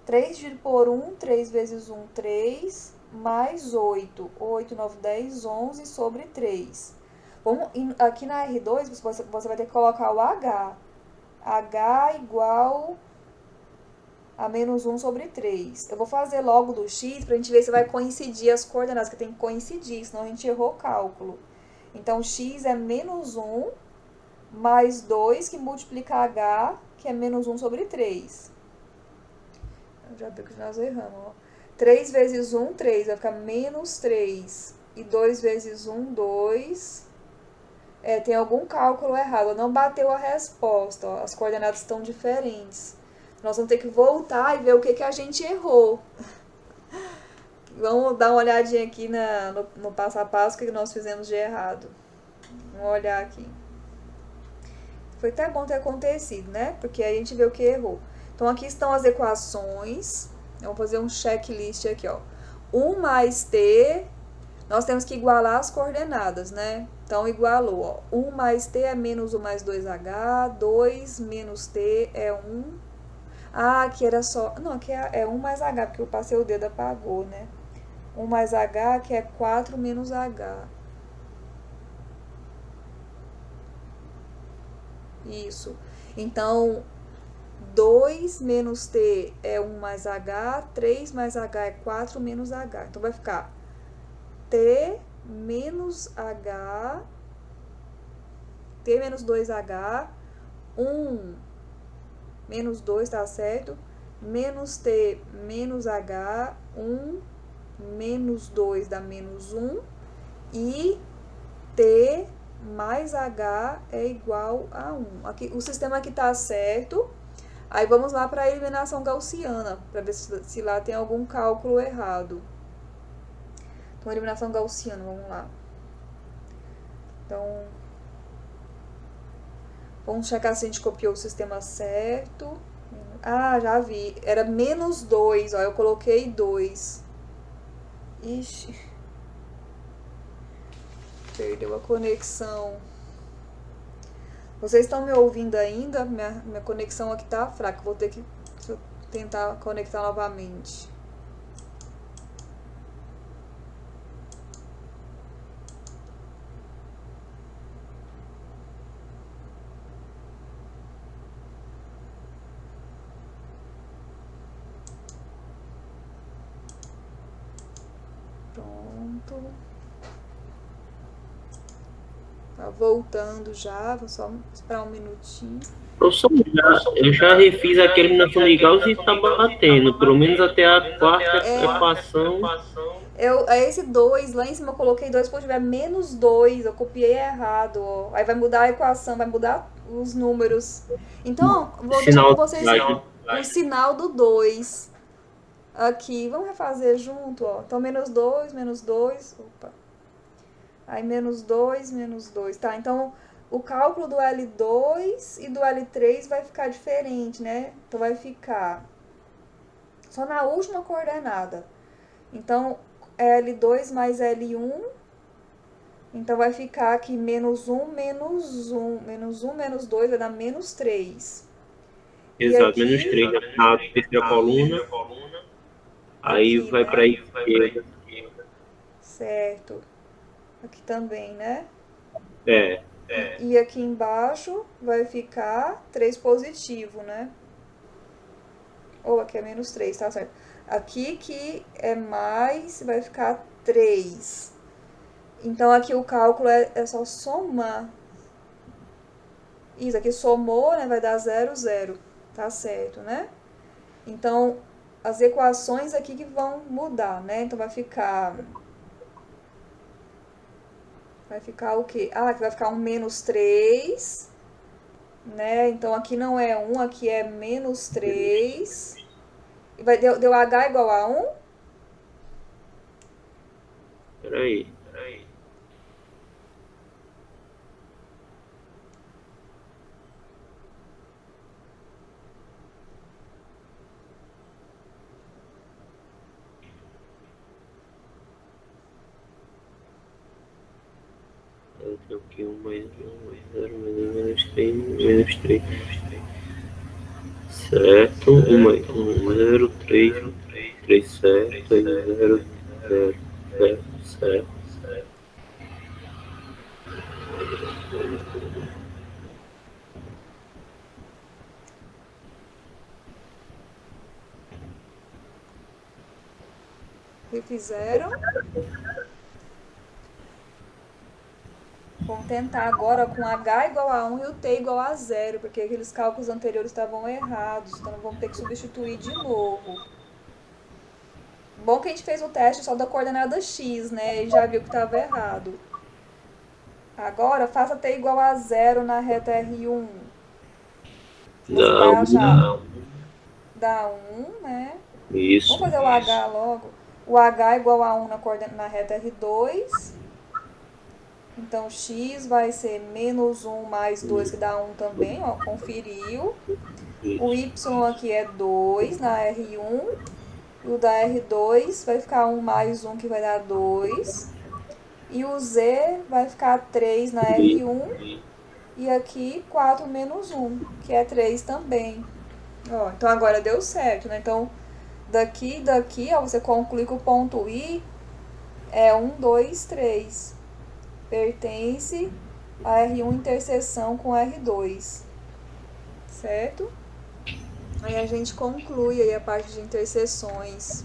3 dividido por 1, 3 vezes 1, 3, mais 8. 8, 9, 10, 11 sobre 3. Aqui na R2, você vai ter que colocar o H. H igual a menos 1 sobre 3. Eu vou fazer logo do x pra gente ver se vai coincidir as coordenadas, que tem que coincidir, senão a gente errou o cálculo. Então, x é menos 1 mais 2 que multiplica h, que é menos 1 sobre 3. Já vi que nós erramos, ó. 3 vezes 1, 3, vai ficar menos 3. E 2 vezes 1, 2. Tem algum cálculo errado, não bateu a resposta, ó. As coordenadas estão diferentes. Nós vamos ter que voltar e ver o que a gente errou. Vamos dar uma olhadinha aqui no passo a passo, o que nós fizemos de errado. Vamos olhar aqui. Foi até bom ter acontecido, né? Porque aí a gente vê o que errou. Então, aqui estão as equações. Vamos fazer um checklist aqui, ó. 1 mais t, nós temos que igualar as coordenadas, né? Então, igualou, ó. 1 mais t é menos 1 mais 2h, 2 menos t é 1. Ah, aqui era só... Não, aqui é 1 mais h, porque eu passei o dedo, apagou, né? 1 mais h, que é 4 menos h. Isso. Então, 2 menos t é 1 mais h, 3 mais h é 4 menos h. Então, vai ficar t menos h, t menos 2h, 1 menos 2, tá certo? Menos t menos h, 1 menos 2 dá menos 1. E t mais h é igual a 1. Aqui, o sistema aqui tá certo. Aí vamos lá para a eliminação gaussiana, para ver se lá tem algum cálculo errado. Então, eliminação gaussiana, vamos lá. Então, vamos checar se a gente copiou o sistema certo. Ah, já vi. Era menos 2, ó, eu coloquei 2. Ixi. Perdeu a conexão. Vocês estão me ouvindo ainda? Minha conexão aqui tá fraca. Vou ter que tentar conectar novamente. Pronto. Tá voltando já. Vou só esperar um minutinho. Professor, eu já refiz aquela eliminação de Gauss e está batendo, pelo menos até a quarta equação. Esse 2, lá em cima eu coloquei 2, quando tiver menos 2, eu copiei errado, ó. Aí vai mudar a equação, vai mudar os números. Então, vou deixar com Sinal vocês slide. o sinal do 2. Aqui, vamos refazer junto, ó. Então, menos 2, menos 2. Opa. Aí, menos 2, menos 2. Tá, então, o cálculo do L2 e do L3 vai ficar diferente, né? Então, vai ficar só na última coordenada. Então, L2 mais L1. Então, vai ficar aqui menos 1, menos 1. Menos 1, menos 2 vai dar menos 3. Exato, menos 3 na terceira coluna. Aí Aqui, vai para a né? esquerda. Certo. Aqui também, né? É, E aqui embaixo vai ficar 3 positivo, né? Ou aqui é menos 3, tá certo. Aqui que é mais, vai ficar 3. Então, aqui o cálculo é só somar. Isso, aqui somou, né? Vai dar 0, 0. Tá certo, né? Então, as equações aqui que vão mudar, né? Então, vai ficar... Vai ficar o quê? Ah, aqui vai ficar um menos 3, né? Então, aqui não é 1, aqui é menos 3. E deu h igual a 1? peraí. Eu tenho aqui 1 mais 1 mais 0 mais 1 menos 3 menos 3. Certo, 1 mais 1, 0, 3, 3 certo, 0, 0, 0, certo. que fizeram? Vamos tentar agora com H igual a 1 e o T igual a 0, porque aqueles cálculos anteriores estavam errados, então vamos ter que substituir de novo. Bom que a gente fez o teste só da coordenada x, né? E já viu que estava errado. Agora, faça T igual a 0 na reta R1. Você vai achar... Dá 1, né? Isso. Vamos fazer o H logo. O H igual a 1 na reta R2. Então, x vai ser menos 1 mais 2, que dá 1 também, ó, conferiu. O y aqui é 2 na R1. E o da R2 vai ficar 1 mais 1, que vai dar 2. E o z vai ficar 3 na R1. E aqui 4 menos 1, que é 3 também. Ó, então agora deu certo, né? Então, daqui, ó, você conclui que o ponto I é 1, 2, 3. Pertence a R1 interseção com R2. Certo? Aí a gente conclui aí a parte de interseções.